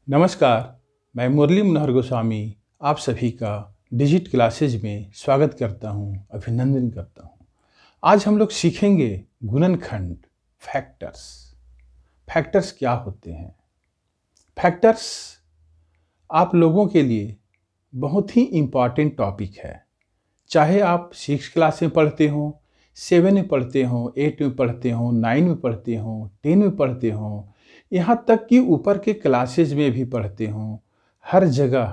नमस्कार, मैं मुरली मनोहर गोस्वामी आप सभी का डिजिट क्लासेज में स्वागत करता हूँ, अभिनंदन करता हूँ। आज हम लोग सीखेंगे गुणनखंड, फैक्टर्स। फैक्टर्स क्या होते हैं? फैक्टर्स आप लोगों के लिए बहुत ही इम्पॉर्टेंट टॉपिक है। चाहे आप 6 क्लास में पढ़ते हो, 7 में पढ़ते हो, 8 में पढ़ते हो, 9 में पढ़ते हो, 10 में पढ़ते हो, यहाँ तक कि ऊपर के क्लासेज में भी पढ़ते हो, हर जगह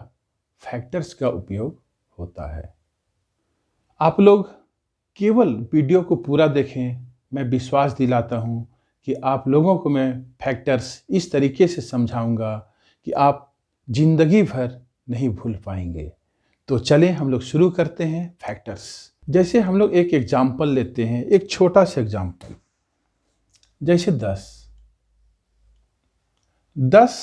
फैक्टर्स का उपयोग होता है। आप लोग केवल वीडियो को पूरा देखें, मैं विश्वास दिलाता हूँ कि आप लोगों को मैं फैक्टर्स इस तरीके से समझाऊंगा कि आप जिंदगी भर नहीं भूल पाएंगे। तो चलें हम लोग शुरू करते हैं फैक्टर्स। जैसे हम लोग एक एग्जाम्पल लेते हैं, एक छोटा सा एग्जाम्पल, जैसे 10। 10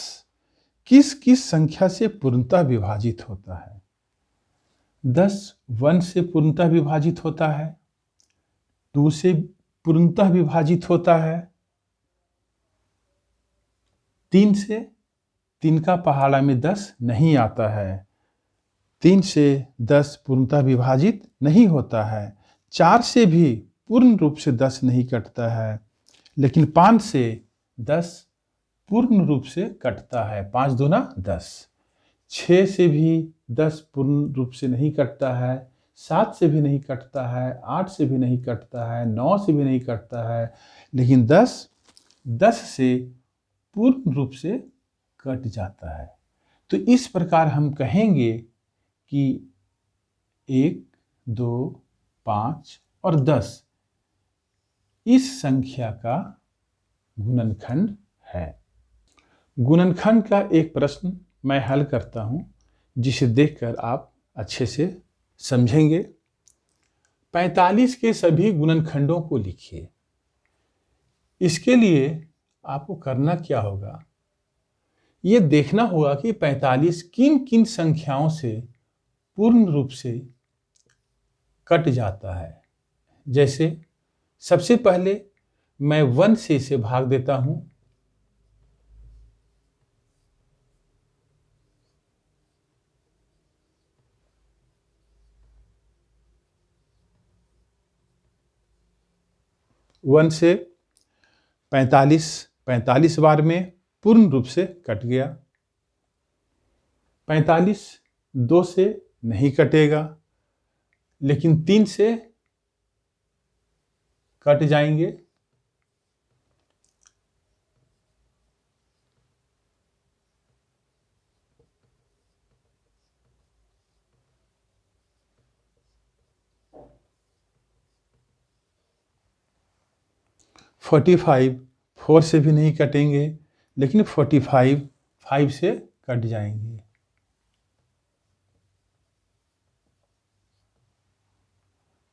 किस किस संख्या से पूर्णतः विभाजित होता है? 10 1 से पूर्णतः विभाजित होता है, 2 से पूर्णतः विभाजित होता है, 3 से, 3 का पहाड़ा में 10 नहीं आता है, 3 से 10 पूर्णतः विभाजित नहीं होता है, 4 से भी पूर्ण रूप से 10 नहीं कटता है, लेकिन 5 से 10 पूर्ण रूप से कटता है, 5 दूना 10। 6 से भी 10 पूर्ण रूप से नहीं कटता है, 7 से भी नहीं कटता है, 8 से भी नहीं कटता है, 9 से भी नहीं कटता है, लेकिन 10 से पूर्ण रूप से कट जाता है। तो इस प्रकार हम कहेंगे कि 1, 2, 5 और 10 इस संख्या का गुणनखंड है। गुणनखंड का एक प्रश्न मैं हल करता हूं, जिसे देखकर आप अच्छे से समझेंगे। 45 के सभी गुणनखंडों को लिखिए। इसके लिए आपको करना क्या होगा? ये देखना होगा कि 45 किन किन संख्याओं से पूर्ण रूप से कट जाता है। जैसे सबसे पहले मैं 1 से इसे भाग देता हूं। वन से 45 बार में पूर्ण रूप से कट गया। 45 2 से नहीं कटेगा, लेकिन 3 से कट जाएंगे। 45 4 से भी नहीं कटेंगे, लेकिन 45 5 से कट जाएंगे।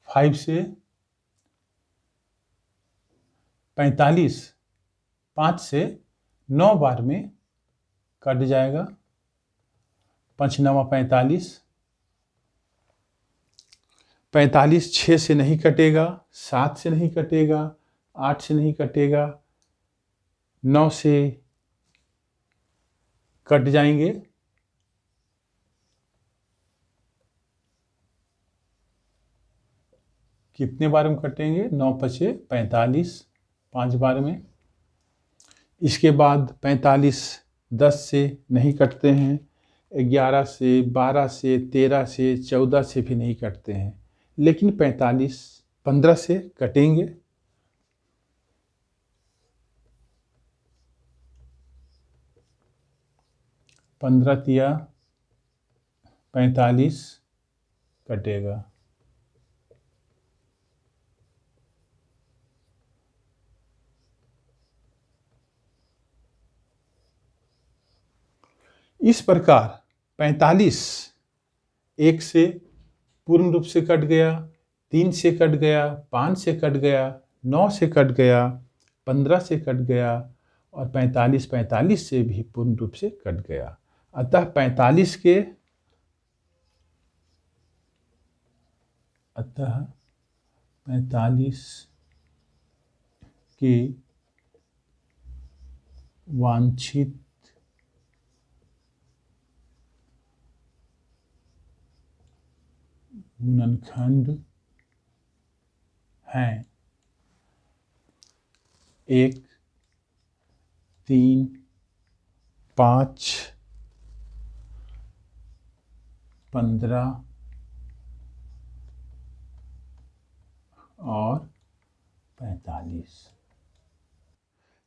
5 से 45 5 से 9 बार में कट जाएगा। 5 9 45। 45 6 से नहीं कटेगा, 7 से नहीं कटेगा, 8 से नहीं कटेगा, 9 से कट जाएंगे। कितने बार में कटेंगे? 9 पचे 45, 5 बार में। इसके बाद 45 10 से नहीं कटते हैं, 11 से, 12 से, 13 से, 14 से भी नहीं कटते हैं, लेकिन 45 15 से कटेंगे। 15 तिया 45 कटेगा। इस प्रकार 45 1 से पूर्ण रूप से कट गया, 3 से कट गया, 5 से कट गया, 9 से कट गया, 15 से कट गया और 45 से भी पूर्ण रूप से कट गया। अतः 45 के वांछित गुणनखंड हैं। 1, 3, 5, 15 और 45।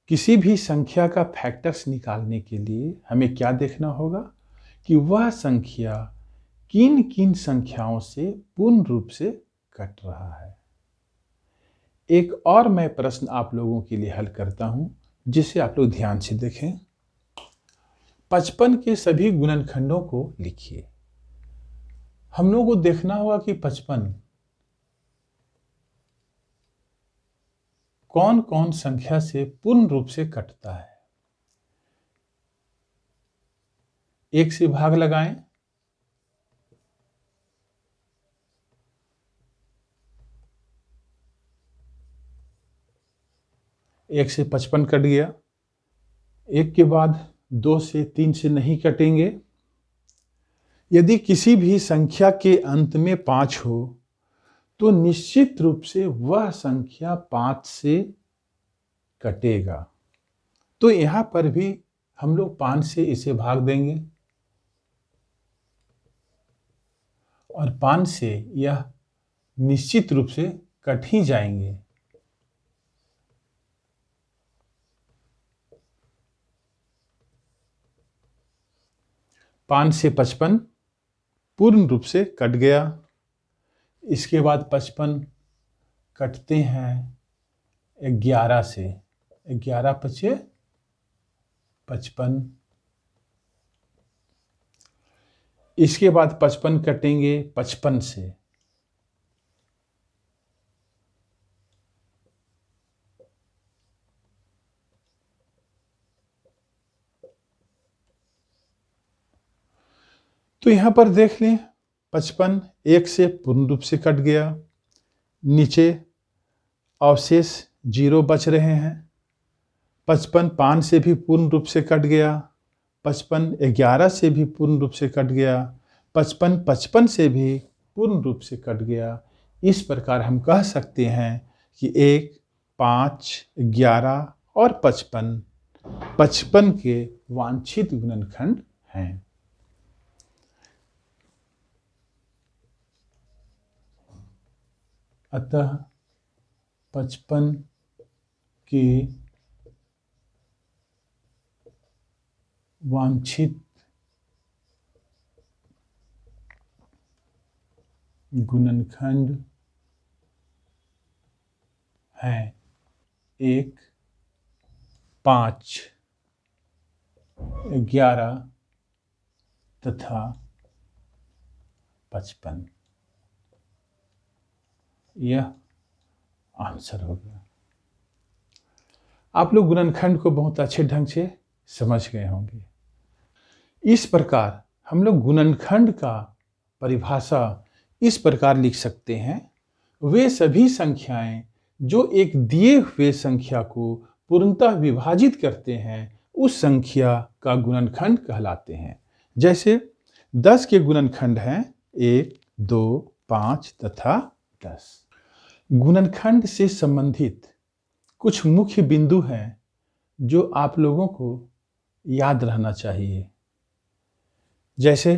किसी भी संख्या का फैक्टर्स निकालने के लिए हमें क्या देखना होगा कि वह संख्या किन किन संख्याओं से पूर्ण रूप से कट रहा है। एक और मैं प्रश्न आप लोगों के लिए हल करता हूं, जिसे आप लोग ध्यान से देखें। 55 के सभी गुणनखंडों को लिखिए। हम लोगों को देखना होगा कि 55 कौन कौन संख्या से पूर्ण रूप से कटता है। 1 से भाग लगाएं। 1 से 55 कट गया। 1 के बाद 2 से 3 से नहीं कटेंगे। यदि किसी भी संख्या के अंत में 5 हो तो निश्चित रूप से वह संख्या 5 से कटेगा। तो यहां पर भी हम लोग 5 से इसे भाग देंगे और 5 से यह निश्चित रूप से कट ही जाएंगे। पाँच से 55 पूर्ण रूप से कट गया। इसके बाद 55 कटते हैं 11 से। 11 पचे 55। इसके बाद 55 कटेंगे 55 से। तो यहां पर देख लें 55 1 से पूर्ण रूप से कट गया। नीचे अवशेष 0 बच रहे हैं। 55 5 से भी पूर्ण रूप से कट गया। 55 11 से भी पूर्ण रूप से कट गया। 55 55 से भी पूर्ण रूप से कट गया। इस प्रकार हम कह सकते हैं कि 1, 5, 11 और 55 के वांछित गुणनखंड हैं। अतः 55 के वांछित गुणनखंड हैं 1, 5, 11 तथा 55। यह आंसर हो गया। आप लोग गुणनखंड को बहुत अच्छे ढंग से समझ गए होंगे। इस प्रकार हम लोग गुणनखंड का परिभाषा इस प्रकार लिख सकते हैं। वे सभी संख्याएं जो एक दिए हुए संख्या को पूर्णतः विभाजित करते हैं उस संख्या का गुणनखंड कहलाते हैं। जैसे 10 के गुणनखंड हैं 1, 2, 5 तथा 10। गुणनखंड से संबंधित कुछ मुख्य बिंदु हैं जो आप लोगों को याद रहना चाहिए। जैसे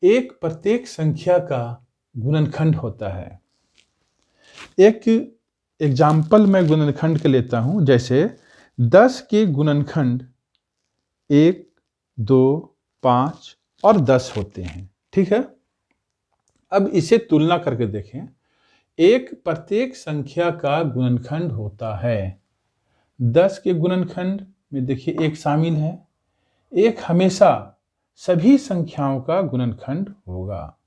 एक प्रत्येक संख्या का गुणनखंड होता है। एक एग्जाम्पल मैं गुणनखंड के लेता हूं। जैसे 10 के गुणनखंड 1, 2, 5 और 10 होते हैं। ठीक है। अब इसे तुलना करके देखें। एक प्रत्येक संख्या का गुणनखंड होता है। 10 के गुणनखंड में देखिए 1 शामिल है। 1 हमेशा सभी संख्याओं का गुणनखंड होगा।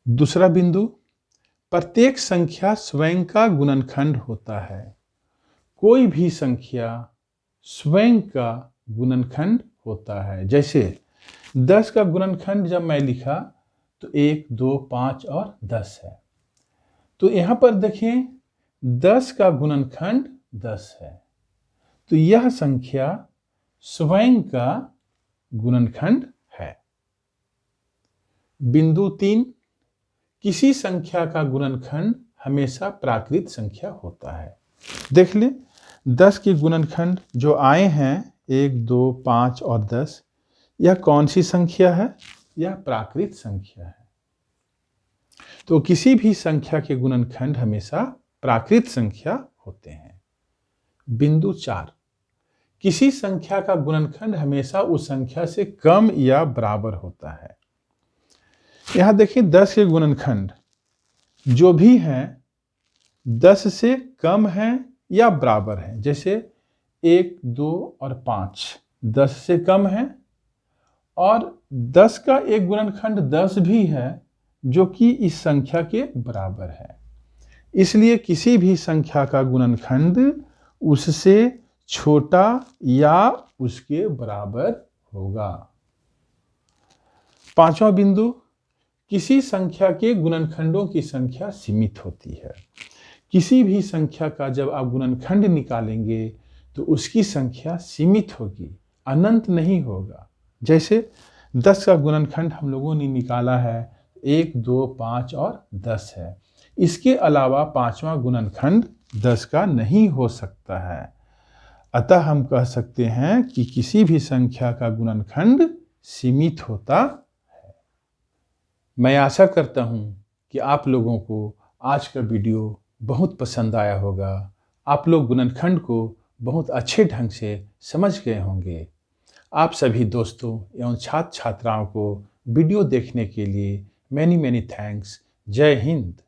दूसरा बिंदु, प्रत्येक संख्या स्वयं का गुणनखंड होता है। कोई भी संख्या स्वयं का गुणनखंड होता है। जैसे 10 का गुणनखंड जब मैं लिखा तो 1, 2, 5 और 10 है। तो यहां पर देखिए 10 का गुणनखंड 10 है। तो यह संख्या स्वयं का गुणनखंड है। बिंदु 3, किसी संख्या का गुणनखंड हमेशा प्राकृत संख्या होता है। देख ले, 10 के गुणनखंड जो आए हैं 1, 2, 5 और 10, यह कौन सी संख्या है? यह प्राकृत संख्या है। तो किसी भी संख्या के गुणनखंड हमेशा प्राकृत संख्या होते हैं। बिंदु 4, किसी संख्या का गुणनखंड हमेशा उस संख्या से कम या बराबर होता है। यहां देखिए 10 के गुणनखंड जो भी हैं 10 से कम है या बराबर है। जैसे 1, 2 और 5 10 से कम है, और 10 का एक गुणनखंड 10 भी है जो कि इस संख्या के बराबर है। इसलिए किसी भी संख्या का गुणनखंड उससे छोटा या उसके बराबर होगा। 5वां बिंदु, किसी संख्या के गुणनखंडों की संख्या सीमित होती है। किसी भी संख्या का जब आप गुणनखंड निकालेंगे तो उसकी संख्या सीमित होगी, अनंत नहीं होगा। जैसे 10 का गुणनखंड हम लोगों ने निकाला है 1, 2, 5 और 10 है। इसके अलावा 5वां गुणनखंड 10 का नहीं हो सकता है। अतः हम कह सकते हैं कि किसी भी संख्या का गुणनखंड सीमित होता है। मैं आशा करता हूं कि आप लोगों को आज का वीडियो बहुत पसंद आया होगा। आप लोग गुणनखंड को बहुत अच्छे ढंग से समझ गए होंगे। आप सभी दोस्तों एवं छात्र छात्राओं को वीडियो देखने के लिए मैनी थैंक्स। जय हिंद।